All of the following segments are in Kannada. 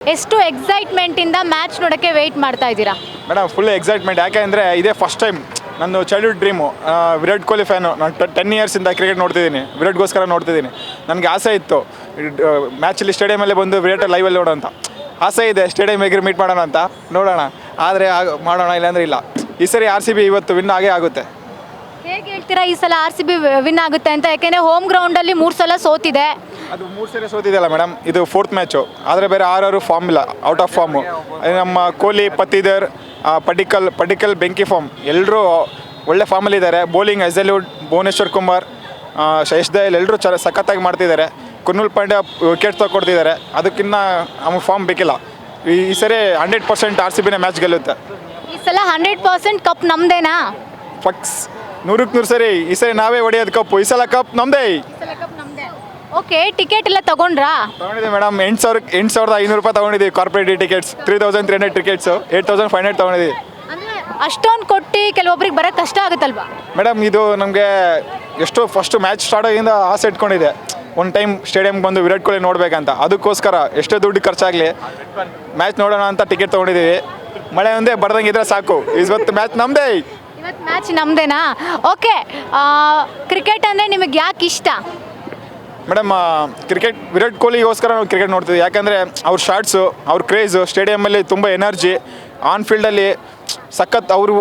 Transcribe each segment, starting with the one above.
ಎಷ್ಟು ಎಕ್ಸೈಟ್ಮೆಂಟಿಂದ ಮ್ಯಾಚ್ ನೋಡೋಕ್ಕೆ ವೆಯ್ಟ್ ಮಾಡ್ತಾ ಇದ್ದೀರಾ? Madam full excitement. ಯಾಕೆ ಅಂದರೆ ಇದೇ ಫಸ್ಟ್ ಟೈಮ್ ನನ್ನ childhood dream. Virat Kohli fan. ನಾನು 10 ಇಯರ್ಸಿಂದ ಕ್ರಿಕೆಟ್ ನೋಡ್ತಿದ್ದೀನಿ, ವಿರಾಟ್ಗೋಸ್ಕರ ನೋಡ್ತಿದ್ದೀನಿ. ನನಗೆ ಆಸೆ ಇತ್ತು ಮ್ಯಾಚಲ್ಲಿ ಸ್ಟೇಡಿಯಮಲ್ಲೇ ಬಂದು ವಿರಾಟ್ ಲೈವಲ್ಲಿ ನೋಡೋಂಥ ಆಸೆ ಇದೆ. ಸ್ಟೇಡಿಯಮ್ ಹೇಗೆ ಮೀಟ್ ಮಾಡೋಣ ಅಂತ ನೋಡೋಣ, ಆದರೆ ಮಾಡೋಣ, ಇಲ್ಲಾಂದರೆ ಇಲ್ಲ. ಈ ಸರಿ RCB ಇವತ್ತು ವಿನ್ ಆಗೇ ಆಗುತ್ತೆ. ಹೇಗೆ ಹೇಳ್ತೀರಾ ಈ ಸಲ RCB ವಿನ್ ಆಗುತ್ತೆ ಅಂತ? ಯಾಕೆಂದರೆ ಹೋಮ್ ಗ್ರೌಂಡಲ್ಲಿ 3 ಸಲ ಸೋತಿದೆ. ಅದು 3 ಸರಿ ಸೋತಿದೆಯಲ್ಲ ಮೇಡಮ್, ಇದು 4th ಮ್ಯಾಚು. ಆದರೆ ಬೇರೆ 6 ಫಾರ್ಮ್ ಇಲ್ಲ, ಔಟ್ ಆಫ್ ಫಾರ್ಮು. ನಮ್ಮ ಕೊಹ್ಲಿ, ಪತ್ತಿದರ್, ಪಡಿಕಲ್ ಬೆಂಕಿ ಫಾರ್ಮ್ ಎಲ್ಲರೂ ಒಳ್ಳೆ ಫಾರ್ಮಲ್ಲಿದ್ದಾರೆ. ಬೌಲಿಂಗ್ ಅಜಲ್ವುಡ್, ಭುವನೇಶ್ವರ್ ಕುಮಾರ್, ಯಶ್ ದಯಾಲ್ ಎಲ್ಲರೂ ಸಖತ್ತಾಗಿ ಮಾಡ್ತಿದ್ದಾರೆ. ಕುರ್ನೂಲ್ ಪಾಂಡ್ಯ ವಿಕೆಟ್ ತಗೊಡ್ತಿದ್ದಾರೆ. ಅದಕ್ಕಿಂತ ನಮಗೆ ಫಾರ್ಮ್ ಬೇಕಿಲ್ಲ. ಈ ಸರಿ 100% RCBನೇ ಮ್ಯಾಚ್ ಗೆಲ್ಲುತ್ತೆ. ಈ ಸಲ 100% ಕಪ್ ನಮ್ದೇನಾ? ಫಕ್ಸ್ 100ಕ್ಕೆ 100 ಸರಿ. ಈ ಸರಿ ನಾವೇ ಹೊಡೆಯೋದು ಕಪ್ಪು. ಈ ಸಲ ಕಪ್ ನಮ್ಮದೇ. ಓಕೆ, ಟಿಕೆಟ್ ಎಲ್ಲ ತಗೊಂಡ್ರಾ? ತೊಗೊಂಡಿದ್ದೀವಿ ಮೇಡಮ್. 8,500 ರೂಪಾಯಿ ತೊಗೊಂಡಿದ್ದೀವಿ. ಕಾರ್ಪೊರೇಟ್ ಟಿಕೆಟ್ಸ್ 3,300 ಟಿಕೆಟ್ಸು 8,500 ತೊಗೊಂಡಿದ್ದೀವಿ. ಅಷ್ಟೊಂದು ಕೊಟ್ಟು ಕೆಲವೊಬ್ರಿಗೆ ಬರೋಕ್ಕೆ ಕಷ್ಟ ಆಗುತ್ತಲ್ವಾ ಮೇಡಮ್? ಇದು ನಮಗೆ ಎಷ್ಟು ಫಸ್ಟು ಮ್ಯಾಚ್ ಸ್ಟಾರ್ಟ್ ಆಗಿಂದ ಆಸೆ ಇಟ್ಕೊಂಡಿದೆ, ಒಂದು ಟೈಮ್ ಸ್ಟೇಡಿಯಮ್ಗೆ ಬಂದು ವಿರಾಟ್ ಕೊಹ್ಲಿ ನೋಡಬೇಕಂತ. ಅದಕ್ಕೋಸ್ಕರ ಎಷ್ಟೇ ದುಡ್ಡು ಖರ್ಚಾಗಲಿ ಮ್ಯಾಚ್ ನೋಡೋಣ ಅಂತ ಟಿಕೆಟ್ ತೊಗೊಂಡಿದ್ದೀವಿ. ಮಳೆ ಒಂದೇ ಬರ್ದಂಗೆ ಇದ್ರೆ ಸಾಕು. ಇವತ್ತು ಮ್ಯಾಚ್ ನಮ್ಮದೇ. ಇವತ್ತು ಮ್ಯಾಚ್ ನಮ್ಮದೇನಾ? ಓಕೆ, ಕ್ರಿಕೆಟ್ ಅಂದರೆ ನಿಮಗೆ ಯಾಕೆ ಇಷ್ಟ? ಮೇಡಮ್ ಕ್ರಿಕೆಟ್ ವಿರಾಟ್ ಕೊಹ್ಲಿಗೋಸ್ಕರ ನಾವು ಕ್ರಿಕೆಟ್ ನೋಡ್ತೀವಿ. ಯಾಕಂದರೆ ಅವ್ರ ಶಾರ್ಟ್ಸು, ಅವ್ರ ಕ್ರೇಜು, ಸ್ಟೇಡಿಯಮಲ್ಲಿ ತುಂಬ ಎನರ್ಜಿ, ಆನ್ ಫೀಲ್ಡಲ್ಲಿ ಸಖತ್. ಅವರು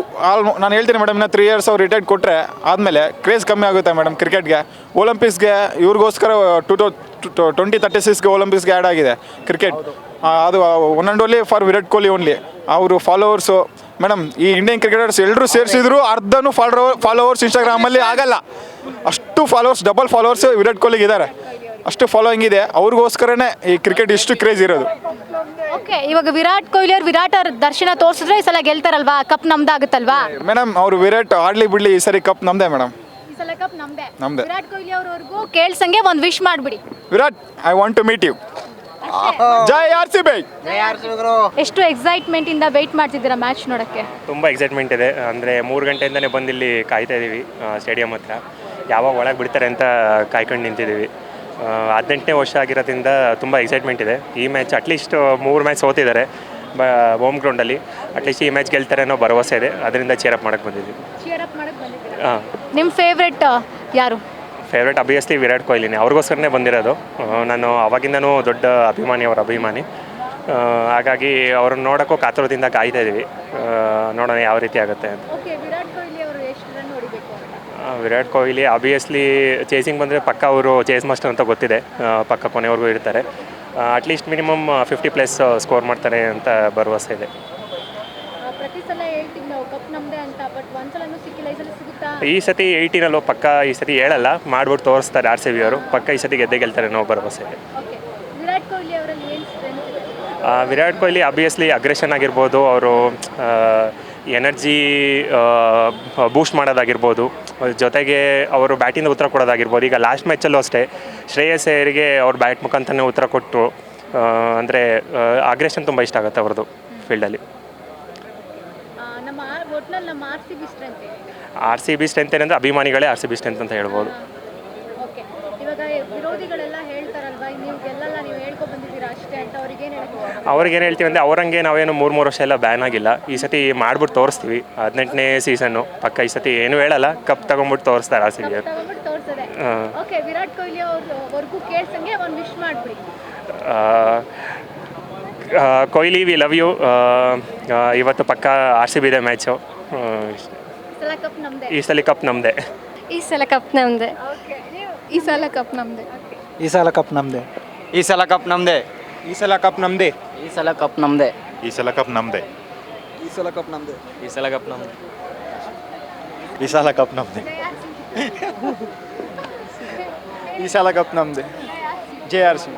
ನಾನು ಹೇಳ್ತೀನಿ ಮೇಡಮ್, ಇನ್ನು 3 ಇಯರ್ಸ್ ಅವ್ರು ರಿಟೈರ್ಡ್ ಕೊಟ್ಟರೆ ಆದಮೇಲೆ ಕ್ರೇಜ್ ಕಮ್ಮಿ ಆಗುತ್ತೆ ಮೇಡಮ್ ಕ್ರಿಕೆಟ್ಗೆ. ಒಲಿಂಪಿಕ್ಸ್ಗೆ ಇವ್ರಿಗೋಸ್ಕರ 2036ಗೆ ಒಲಿಂಪಿಕ್ಸ್ಗೆ ಆ್ಯಡ್ ಆಗಿದೆ ಕ್ರಿಕೆಟ್. ಅದು one and only for Virat Kohli only. ಅವರು ಫಾಲೋವರ್ಸು ಮೇಡಮ್, ಈ ಇಂಡಿಯನ್ ಕ್ರಿಕೆಟರ್ಸ್ ಎಲ್ಲರೂ ಸೇರಿಸಿದ್ರು ಅರ್ಧನೂ ಫಾಲೋವರ್ಸ್ ಇನ್ಸ್ಟಾಗ್ರಾಮಲ್ಲಿ ಆಗಲ್ಲ. ಅಷ್ಟು ಫಾಲೋವರ್ಸ್, ಡಬಲ್ ಫಾಲೋವರ್ಸ್ ವಿರಾಟ್ ಕೊಹ್ಲಿಗೆ ಇದ್ದಾರೆ. ಅಷ್ಟು ಫಾಲೋಯಿಂಗ್ ಇದೆ. ಅವ್ರಿಗೋಸ್ಕರನೇ ಈ ಕ್ರಿಕೆಟ್ ಇಷ್ಟು ಕ್ರೇಜ್ ಇರೋದು. ಓಕೆ, ಇವಾಗ ವಿರಾಟ್ ಕೊಹ್ಲಿ ಅವ್ರು ವಿರಾಟ್ ಅವ್ರ ದರ್ಶನ ತೋರಿಸಿದ್ರೆ ಈ ಸಲ ಗೆಲ್ತಾರಲ್ವಾ, ಕಪ್ ನಮ್ದಾಗುತ್ತಲ್ವಾ? ಮೇಡಮ್ ಅವರು ವಿರಾಟ್ ಆಡ್ಲಿ ಬಿಡ್ಲಿ, ಈ ಸರಿ ಕಪ್ ನಮ್ಮದೇ ಮೇಡಮ್. ಈ ಸಲ ಕಪ್ ನಮ್ದೇ. ನಮ್ದೇ. ವಿರಾಟ್ ಕೊಹ್ಲಿ ಅವ್ರವರೆಗೂ ಕೇಳ್ಸಂಗೆ ಒಂದು ವಿಶ್ ಮಾಡಿಬಿಡಿ. Virat, I want to meet you. ಜೈ RCB. ಎಷ್ಟು ಎಕ್ಸೈಟ್ಮೆಂಟ್ ಇಂದ ವೆಯ್ಟ್ ಮಾಡ್ತಿದ್ದೀರಾ ಮ್ಯಾಚ್ ನೋಡೋಕ್ಕೆ? ತುಂಬ ಎಕ್ಸೈಟ್ಮೆಂಟ್ ಇದೆ. ಅಂದರೆ 3 ಗಂಟೆಯಿಂದನೇ ಬಂದು ಇಲ್ಲಿ ಕಾಯ್ತಾ ಇದ್ದೀವಿ ಸ್ಟೇಡಿಯಂ ಹತ್ರ. ಯಾವಾಗ ಒಳಗೆ ಬಿಡ್ತಾರೆ ಅಂತ ಕಾಯ್ಕೊಂಡು ನಿಂತಿದ್ದೀವಿ. 18ನೇ ವರ್ಷ ಆಗಿರೋದ್ರಿಂದ ತುಂಬ ಎಕ್ಸೈಟ್ಮೆಂಟ್ ಇದೆ. ಈ ಮ್ಯಾಚ್ ಅಟ್ಲೀಸ್ಟ್ 3 ಮ್ಯಾಚ್ ಸೋತಿದ್ದಾರೆ ಹೋಮ್ ಗ್ರೌಂಡಲ್ಲಿ. ಅಟ್ಲೀಸ್ಟ್ ಈ ಮ್ಯಾಚ್ ಗೆಲ್ತಾರೆ ಅನ್ನೋ ಭರವಸೆ ಇದೆ. ಅದರಿಂದ ಚೇರಪ್ ಮಾಡೋಕ್ಕೆ ಬಂದಿದ್ದೀವಿ. ಹಾಂ. ನಿಮ್ಮ ಫೇವ್ರೆಟ್ ಯಾರು? ಫೇವ್ರೇಟ್ ಅಬ್ವಿಯಸ್ಲಿ ವಿರಾಟ್ ಕೊಹ್ಲಿನೇ. ಅವ್ರಿಗೋಸ್ಕರನೇ ಬಂದಿರೋದು. ನಾನು ಅವಾಗಿಂದನೂ ದೊಡ್ಡ ಅವ್ರ ಅಭಿಮಾನಿ. ಹಾಗಾಗಿ ಅವ್ರನ್ನ ನೋಡೋಕ್ಕೂ ಕಾತುರದಿಂದ ಕಾಯ್ತಾ ಇದ್ದೀವಿ. ನೋಡೋಣ ಯಾವ ರೀತಿ ಆಗುತ್ತೆ ಅಂತ. ವಿರಾಟ್ ಕೊಹ್ಲಿ ಅಬ್ವಿಯಸ್ಲಿ ಚೇಸಿಂಗ್ ಬಂದರೆ ಪಕ್ಕ ಅವರು ಚೇಸ್ ಮಾಸ್ಟರ್ ಅಂತ ಗೊತ್ತಿದೆ. ಪಕ್ಕ ಕೊನೆವರೆಗೂ ಇರ್ತಾರೆ. ಅಟ್ಲೀಸ್ಟ್ ಮಿನಿಮಮ್ 50+ ಸ್ಕೋರ್ ಮಾಡ್ತಾರೆ ಅಂತ ಭರವಸೆ ಇದೆ. ಈ ಸತಿ 18 ಪಕ್ಕ. ಈ ಸತಿ ಹೇಳಲ್ಲ, ಮಾಡ್ಬಿಟ್ಟು ತೋರಿಸ್ತಾರೆ RCB ಅವರು. ಪಕ್ಕ ಈ ಸತಿ ಗೆದ್ದೇ ಗೆಲ್ತಾರೆ ಅನ್ನೋ ಭರವಸೆ ಇದೆ. ವಿರಾಟ್ ಕೊಹ್ಲಿ ಅಬ್ವಿಯಸ್ಲಿ ಅಗ್ರೆಷನ್ ಆಗಿರ್ಬೋದು, ಅವರು ಎನರ್ಜಿ ಬೂಸ್ಟ್ ಮಾಡೋದಾಗಿರ್ಬೋದು, ಜೊತೆಗೆ ಅವರು ಬ್ಯಾಟಿಂದ ಉತ್ತರ ಕೊಡೋದಾಗಿರ್ಬೋದು. ಈಗ ಲಾಸ್ಟ್ ಮ್ಯಾಚಲ್ಲೂ ಅಷ್ಟೇ ಶ್ರೇಯಸ್ ಅಯ್ಯರ್ಗೆ ಅವ್ರ ಬ್ಯಾಟ್ ಮುಖಾಂತರನೇ ಉತ್ತರ ಕೊಟ್ಟರು. ಅಂದರೆ ಅಗ್ರೆಷನ್ ತುಂಬ ಇಷ್ಟ ಆಗುತ್ತೆ ಅವ್ರದ್ದು ಫೀಲ್ಡಲ್ಲಿ. RCB ಸ್ಟ್ರೆಂತ್ ಏನಂದರೆ ಅಭಿಮಾನಿಗಳೇ RCB ಸ್ಟ್ರೆಂತ್ ಅಂತ ಹೇಳ್ಬೋದು. ಅವ್ರಿಗೇನು ಹೇಳ್ತೀವಿ ಅಂದರೆ ಅವ್ರಂಗೆ ನಾವೇನು 3 ವರ್ಷ ಎಲ್ಲ ಬ್ಯಾನ್ ಆಗಿಲ್ಲ. ಈ ಸತಿ ಮಾಡ್ಬಿಟ್ಟು ತೋರಿಸ್ತೀವಿ. 18ನೇ ಸೀಸನ್ನು ಪಕ್ಕ. ಈ ಸತಿ ಏನು ಹೇಳಲ್ಲ, ಕಪ್ ತಗೊಂಡ್ಬಿಟ್ಟು ತೋರಿಸ್ತಾರೆ RCB ಅವರು. Kohli, we love you. ಇವತ್ತು ಪಕ್ಕ RCB ಇದೆ ಮ್ಯಾಚು. ಈ ಸಲ ಕಪ್ ನಮ್ಮದೇ. ಈ ಸಲ ಕಪ್ ನಮ್ಮದೇ. ಈ ಸಲ ಕಪ್ ನಮ್ಮದೇ. ಈ ಸಲ ಕಪ್ ನಮ್ಮದೇ. ಈ ಸಲ ಕಪ್ ನಮ್ಮದೇ. ಈ ಸಲ ಕಪ್ ನಮ್ಮದೇ. ಈ ಸಲ ಕಪ್ ನಮ್ಮದೇ. ಈ ಸಲ ಕಪ್ ನಮ್ಮದೇ. ಈ ಸಲ ಕಪ್ ನಮ್ಮದೇ. ಈ ಸಲ ಕಪ್ ನಮ್ಮದೇ. ಈ ಸಲ ಕಪ್ ನಮ್ಮದೇ. ಈ ಸಲ ಕಪ್ ನಮ್ಮದೇ. ಜೈ RCB.